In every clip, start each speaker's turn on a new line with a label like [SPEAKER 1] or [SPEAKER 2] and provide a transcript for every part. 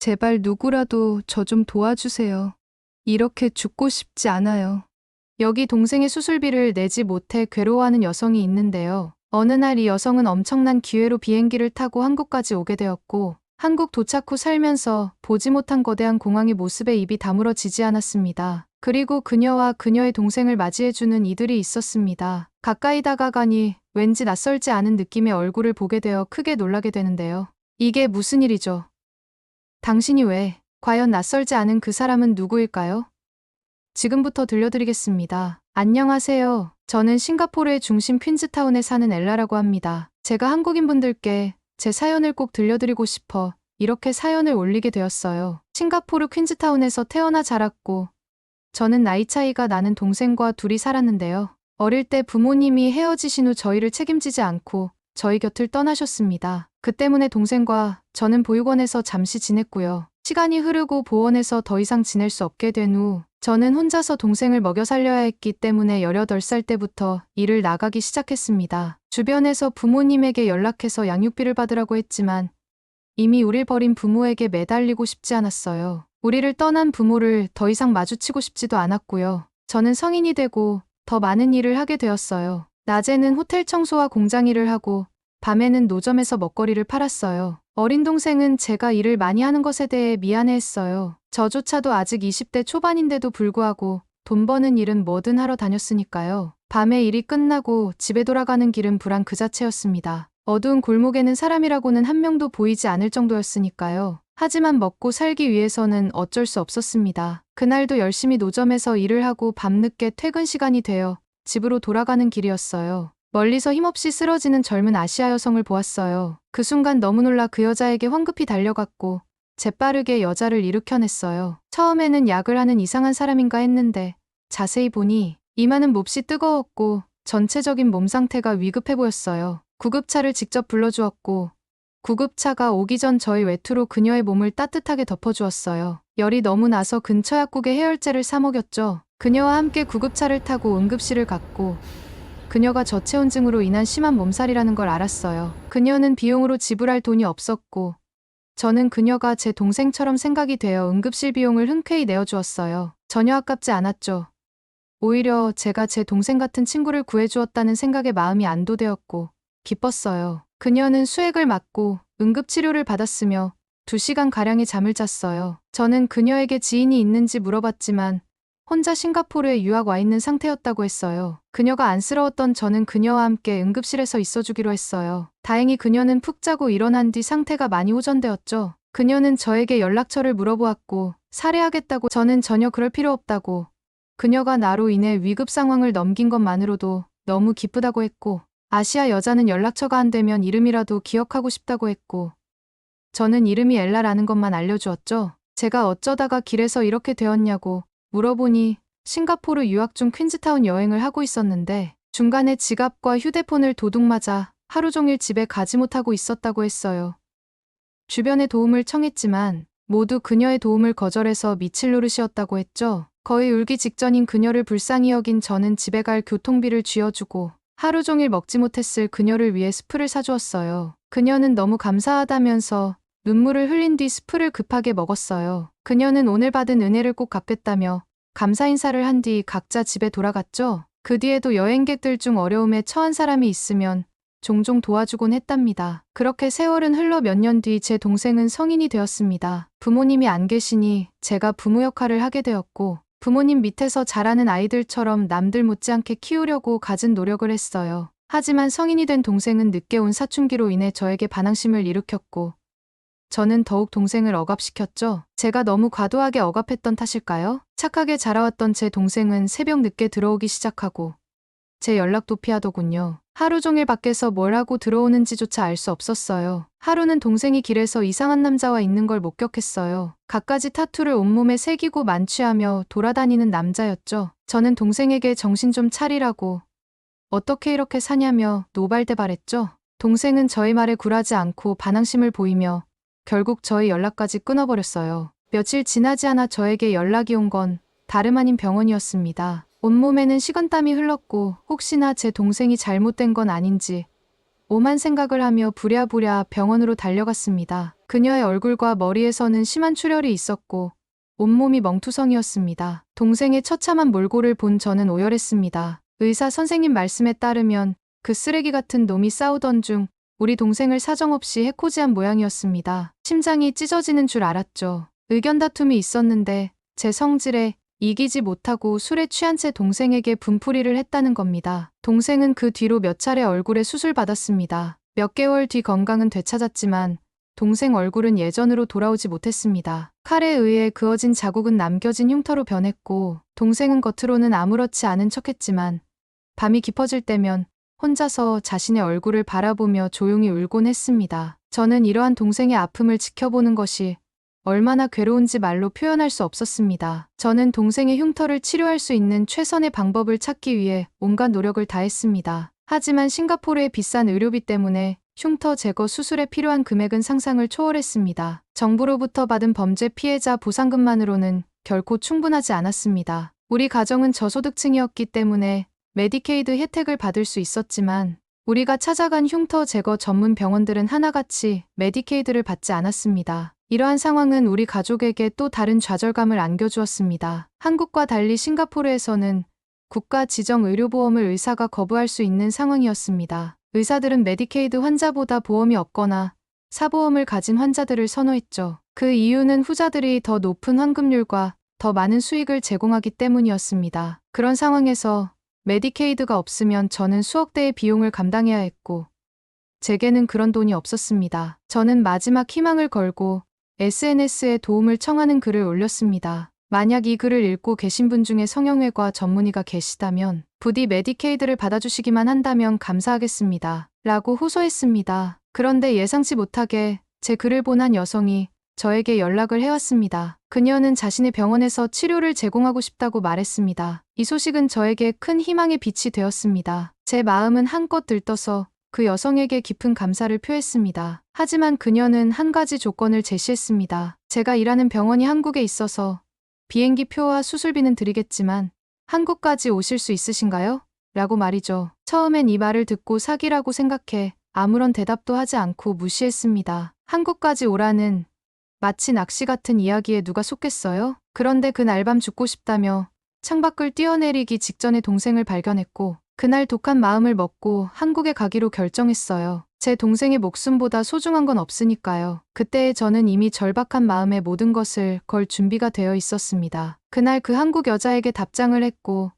[SPEAKER 1] 제발 누구라도 저 좀 도와주세요. 이렇게 죽고 싶지 않아요. 여기 동생의 수술비를 내지 못해 괴로워하는 여성이 있는데요. 어느 날 이 여성은 엄청난 기회로 비행기를 타고 한국까지 오게 되었고, 한국 도착 후 살면서 보지 못한 거대한 공항의 모습에 입이 다물어지지 않았습니다. 그리고 그녀와 그녀의 동생을 맞이해주는 이들이 있었습니다. 가까이 다가가니 왠지 낯설지 않은 느낌의 얼굴을 보게 되어 크게 놀라게 되는데요. 이게 무슨 일이죠? 당신이 왜? 과연 낯설지 않은 그 사람은 누구일까요? 지금부터 들려드리겠습니다. 안녕하세요. 저는 싱가포르의 중심 퀸즈타운에 사는 엘라라고 합니다. 제가 한국인분들께 제 사연을 꼭 들려드리고 싶어 이렇게 사연을 올리게 되었어요. 싱가포르 퀸즈타운에서 태어나 자랐고, 저는 나이 차이가 나는 동생과 둘이 살았는데요. 어릴 때 부모님이 헤어지신 후 저희를 책임지지 않고 저희 곁을 떠나셨습니다. 그 때문에 동생과 저는 보육원에서 잠시 지냈고요. 시간이 흐르고 보원에서 더 이상 지낼 수 없게 된 후 저는 혼자서 동생을 먹여 살려야 했기 때문에 18살 때부터 일을 나가기 시작했습니다. 주변에서 부모님에게 연락해서 양육비를 받으라고 했지만 이미 우릴 버린 부모에게 매달리고 싶지 않았어요. 우리를 떠난 부모를 더 이상 마주치고 싶지도 않았고요. 저는 성인이 되고 더 많은 일을 하게 되었어요. 낮에는 호텔 청소와 공장 일을 하고 밤에는 노점에서 먹거리를 팔았어요. 어린 동생은 제가 일을 많이 하는 것에 대해 미안해했어요. 저조차도 아직 20대 초반인데도 불구하고 돈 버는 일은 뭐든 하러 다녔으니까요. 밤에 일이 끝나고 집에 돌아가는 길은 불안 그 자체였습니다. 어두운 골목에는 사람이라고는 한 명도 보이지 않을 정도였으니까요. 하지만 먹고 살기 위해서는 어쩔 수 없었습니다. 그날도 열심히 노점에서 일을 하고 밤늦게 퇴근 시간이 되어 집으로 돌아가는 길이었어요. 멀리서 힘없이 쓰러지는 젊은 아시아 여성을 보았어요. 그 순간 너무 놀라 그 여자에게 황급히 달려갔고 재빠르게 여자를 일으켜냈어요. 처음에는 약을 하는 이상한 사람인가 했는데 자세히 보니 이마는 몹시 뜨거웠고 전체적인 몸 상태가 위급해 보였어요. 구급차를 직접 불러주었고 구급차가 오기 전 저희 외투로 그녀의 몸을 따뜻하게 덮어주었어요. 열이 너무 나서 근처 약국에 해열제를 사 먹였죠. 그녀와 함께 구급차를 타고 응급실을 갔고 그녀가 저체온증으로 인한 심한 몸살이라는 걸 알았어요. 그녀는 비용으로 지불할 돈이 없었고 저는 그녀가 제 동생처럼 생각이 되어 응급실 비용을 흔쾌히 내어주었어요. 전혀 아깝지 않았죠. 오히려 제가 제 동생 같은 친구를 구해주었다는 생각에 마음이 안도되었고 기뻤어요. 그녀는 수액을 맞고 응급치료를 받았으며 2시간가량의 잠을 잤어요. 저는 그녀에게 지인이 있는지 물어봤지만 혼자 싱가포르에 유학 와 있는 상태였다고 했어요. 그녀가 안쓰러웠던 저는 그녀와 함께 응급실에서 있어주기로 했어요. 다행히 그녀는 푹 자고 일어난 뒤 상태가 많이 호전되었죠. 그녀는 저에게 연락처를 물어보았고 살해하겠다고 저는 전혀 그럴 필요 없다고 그녀가 나로 인해 위급 상황을 넘긴 것만으로도 너무 기쁘다고 했고 아시아 여자는 연락처가 안 되면 이름이라도 기억하고 싶다고 했고 저는 이름이 엘라라는 것만 알려주었죠. 제가 어쩌다가 길에서 이렇게 되었냐고 물어보니 싱가포르 유학 중 퀸즈타운 여행을 하고 있었는데 중간에 지갑과 휴대폰을 도둑맞아 하루 종일 집에 가지 못하고 있었다고 했어요. 주변에 도움을 청했지만 모두 그녀의 도움을 거절해서 미칠 노릇이었다고 했죠. 거의 울기 직전인 그녀를 불쌍히 여긴 저는 집에 갈 교통비를 쥐어주고 하루 종일 먹지 못했을 그녀를 위해 스프를 사주었어요. 그녀는 너무 감사하다면서 눈물을 흘린 뒤 스프를 급하게 먹었어요. 그녀는 오늘 받은 은혜를 꼭 갚겠다며 감사 인사를 한 뒤 각자 집에 돌아갔죠. 그 뒤에도 여행객들 중 어려움에 처한 사람이 있으면 종종 도와주곤 했답니다. 그렇게 세월은 흘러 몇 년 뒤 제 동생은 성인이 되었습니다. 부모님이 안 계시니 제가 부모 역할을 하게 되었고 부모님 밑에서 자라는 아이들처럼 남들 못지않게 키우려고 갖은 노력을 했어요. 하지만 성인이 된 동생은 늦게 온 사춘기로 인해 저에게 반항심을 일으켰고 저는 더욱 동생을 억압시켰죠. 제가 너무 과도하게 억압했던 탓일까요? 착하게 자라왔던 제 동생은 새벽 늦게 들어오기 시작하고 제 연락도 피하더군요. 하루 종일 밖에서 뭘 하고 들어오는지조차 알 수 없었어요. 하루는 동생이 길에서 이상한 남자와 있는 걸 목격했어요. 갖가지 타투를 온몸에 새기고 만취하며 돌아다니는 남자였죠. 저는 동생에게 정신 좀 차리라고 어떻게 이렇게 사냐며 노발대발했죠. 동생은 저희 말에 굴하지 않고 반항심을 보이며 결국 저희 연락까지 끊어버렸어요. 며칠 지나지 않아 저에게 연락이 온 건 다름 아닌 병원이었습니다. 온몸에는 식은땀이 흘렀고 혹시나 제 동생이 잘못된 건 아닌지 오만 생각을 하며 부랴부랴 병원으로 달려갔습니다. 그녀의 얼굴과 머리에서는 심한 출혈이 있었고 온몸이 멍투성이었습니다. 동생의 처참한 몰골을 본 저는 오열했습니다. 의사 선생님 말씀에 따르면 그 쓰레기 같은 놈이 싸우던 중 우리 동생을 사정없이 해코지한 모양이었습니다. 심장이 찢어지는 줄 알았죠. 의견 다툼이 있었는데 제 성질에 이기지 못하고 술에 취한 채 동생에게 분풀이를 했다는 겁니다. 동생은 그 뒤로 몇 차례 얼굴에 수술받았습니다. 몇 개월 뒤 건강은 되찾았지만 동생 얼굴은 예전으로 돌아오지 못했습니다. 칼에 의해 그어진 자국은 남겨진 흉터로 변했고 동생은 겉으로는 아무렇지 않은 척했지만 밤이 깊어질 때면 혼자서 자신의 얼굴을 바라보며 조용히 울곤 했습니다. 저는 이러한 동생의 아픔을 지켜보는 것이 얼마나 괴로운지 말로 표현할 수 없었습니다. 저는 동생의 흉터를 치료할 수 있는 최선의 방법을 찾기 위해 온갖 노력을 다했습니다. 하지만 싱가포르의 비싼 의료비 때문에 흉터 제거 수술에 필요한 금액은 상상을 초월했습니다. 정부로부터 받은 범죄 피해자 보상금만으로는 결코 충분하지 않았습니다. 우리 가정은 저소득층이었기 때문에 메디케이드 혜택을 받을 수 있었지만 우리가 찾아간 흉터 제거 전문 병원들은 하나같이 메디케이드를 받지 않았습니다. 이러한 상황은 우리 가족에게 또 다른 좌절감을 안겨주었습니다. 한국과 달리 싱가포르에서는 국가 지정 의료보험을 의사가 거부할 수 있는 상황이었습니다. 의사들은 메디케이드 환자보다 보험이 없거나 사보험을 가진 환자들을 선호했죠. 그 이유는 후자들이 더 높은 환급률과 더 많은 수익을 제공하기 때문이었습니다. 그런 상황에서 메디케이드가 없으면 저는 수억 대의 비용을 감당해야 했고 제게는 그런 돈이 없었습니다. 저는 마지막 희망을 걸고 SNS에 도움을 청하는 글을 올렸습니다. 만약 이 글을 읽고 계신 분 중에 성형외과 전문의가 계시다면 부디 메디케이드를 받아주시기만 한다면 감사하겠습니다. 라고 호소했습니다. 그런데 예상치 못하게 제 글을 본 한 여성이 저에게 연락을 해왔습니다. 그녀는 자신의 병원에서 치료를 제공하고 싶다고 말했습니다. 이 소식은 저에게 큰 희망의 빛이 되었습니다. 제 마음은 한껏 들떠서 그 여성에게 깊은 감사를 표했습니다. 하지만 그녀는 한 가지 조건을 제시했습니다. 제가 일하는 병원이 한국에 있어서 비행기 표와 수술비는 드리겠지만 한국까지 오실 수 있으신가요? 라고 말이죠. 처음엔 이 말을 듣고 사기라고 생각해 아무런 대답도 하지 않고 무시했습니다. 한국까지 오라는 마치 낚시 같은 이야기에 누가 속겠어요? 그런데 그날 밤 죽고 싶다며 창밖을 뛰어내리기 직전에 동생을 발견했고 그날 독한 마음을 먹고 한국에 가기로 결정했어요. 제 동생의 목숨보다 소중한 건 없으니까요. 그때의 저는 이미 절박한 마음에 모든 것을 걸 준비가 되어 있었습니다. 그날 그 한국 여자에게 답장을 했고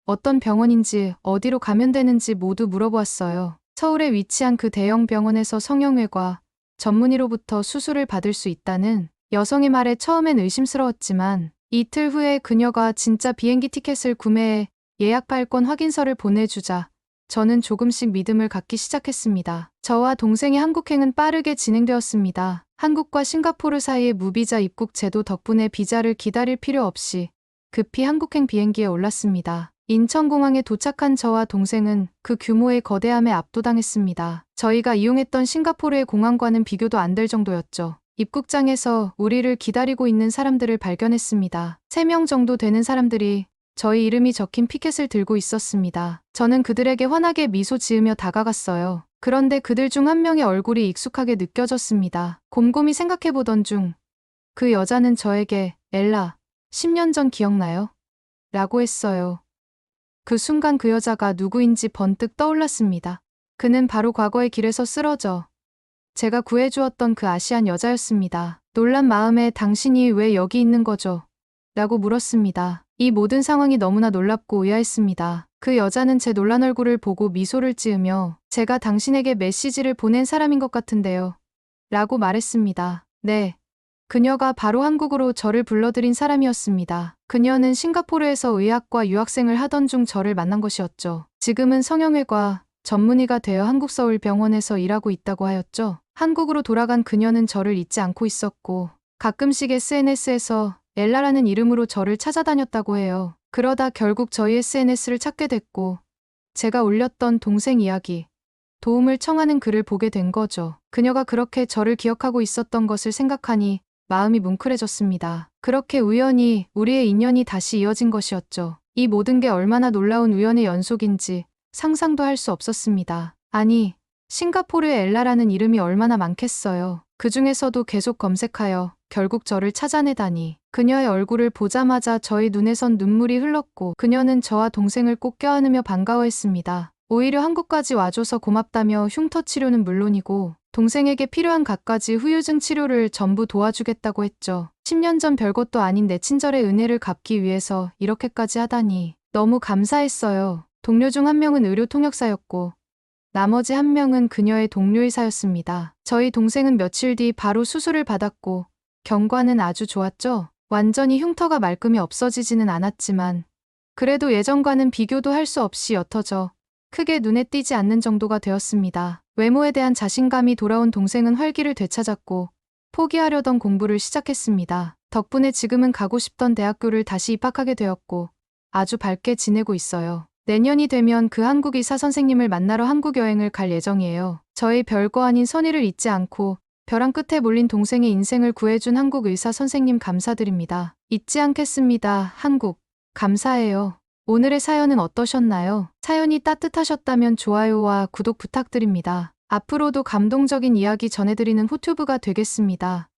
[SPEAKER 1] 어떤 병원인지 어디로 가면 되는지 모두 물어보았어요. 서울에 위치한 그 대형 병원에서 성형외과 전문의로부터 수술을 받을 수 있다는 여성의 말에 처음엔 의심스러웠지만 이틀 후에 그녀가 진짜 비행기 티켓을 구매해 예약 발권 확인서를 보내주자 저는 조금씩 믿음을 갖기 시작했습니다. 저와 동생의 한국행은 빠르게 진행되었습니다. 한국과 싱가포르 사이의 무비자 입국 제도 덕분에 비자를 기다릴 필요 없이 급히 한국행 비행기에 올랐습니다. 인천공항에 도착한 저와 동생은 그 규모의 거대함에 압도당했습니다. 저희가 이용했던 싱가포르의 공항과는 비교도 안 될 정도였죠. 입국장에서 우리를 기다리고 있는 사람들을 발견했습니다. 3명 정도 되는 사람들이 저희 이름이 적힌 피켓을 들고 있었습니다. 저는 그들에게 환하게 미소 지으며 다가갔어요. 그런데 그들 중 한 명의 얼굴이 익숙하게 느껴졌습니다. 곰곰이 생각해보던 중 그 여자는 저에게 엘라, 10년 전 기억나요? 라고 했어요. 그 순간 그 여자가 누구인지 번뜩 떠올랐습니다. 그는 바로 과거의 길에서 쓰러져 제가 구해주었던 그 아시안 여자였습니다. 놀란 마음에 당신이 왜 여기 있는 거죠? 라고 물었습니다. 이 모든 상황이 너무나 놀랍고 의아했습니다. 그 여자는 제 놀란 얼굴을 보고 미소를 지으며 제가 당신에게 메시지를 보낸 사람인 것 같은데요. 라고 말했습니다. 네. 그녀가 바로 한국으로 저를 불러들인 사람이었습니다. 그녀는 싱가포르에서 의학과 유학생을 하던 중 저를 만난 것이었죠. 지금은 성형외과 전문의가 되어 한국 서울병원에서 일하고 있다고 하였죠. 한국으로 돌아간 그녀는 저를 잊지 않고 있었고 가끔씩 SNS에서 엘라라는 이름으로 저를 찾아다녔다고 해요. 그러다 결국 저희 SNS를 찾게 됐고 제가 올렸던 동생 이야기, 도움을 청하는 글을 보게 된 거죠. 그녀가 그렇게 저를 기억하고 있었던 것을 생각하니 마음이 뭉클해졌습니다. 그렇게 우연히 우리의 인연이 다시 이어진 것이었죠. 이 모든 게 얼마나 놀라운 우연의 연속인지 상상도 할 수 없었습니다. 아니, 싱가포르에 엘라라는 이름이 얼마나 많겠어요. 그 중에서도 계속 검색하여 결국 저를 찾아내다니. 그녀의 얼굴을 보자마자 저희 눈에선 눈물이 흘렀고 그녀는 저와 동생을 꼭 껴안으며 반가워했습니다. 오히려 한국까지 와줘서 고맙다며 흉터 치료는 물론이고 동생에게 필요한 갖가지 후유증 치료를 전부 도와주겠다고 했죠. 10년 전 별것도 아닌 내 친절의 은혜를 갚기 위해서 이렇게까지 하다니 너무 감사했어요. 동료 중 한 명은 의료 통역사였고 나머지 한 명은 그녀의 동료의사였습니다. 저희 동생은 며칠 뒤 바로 수술을 받았고 경과는 아주 좋았죠. 완전히 흉터가 말끔히 없어지지는 않았지만 그래도 예전과는 비교도 할 수 없이 옅어져 크게 눈에 띄지 않는 정도가 되었습니다. 외모에 대한 자신감이 돌아온 동생은 활기를 되찾았고 포기하려던 공부를 시작했습니다. 덕분에 지금은 가고 싶던 대학교를 다시 입학하게 되었고 아주 밝게 지내고 있어요. 내년이 되면 그 한국 의사 선생님을 만나러 한국 여행을 갈 예정이에요. 저희 별거 아닌 선의를 잊지 않고 벼랑 끝에 몰린 동생의 인생을 구해준 한국 의사 선생님 감사드립니다. 잊지 않겠습니다. 한국. 감사해요. 오늘의 사연은 어떠셨나요? 사연이 따뜻하셨다면 좋아요와 구독 부탁드립니다. 앞으로도 감동적인 이야기 전해드리는 후튜브가 되겠습니다.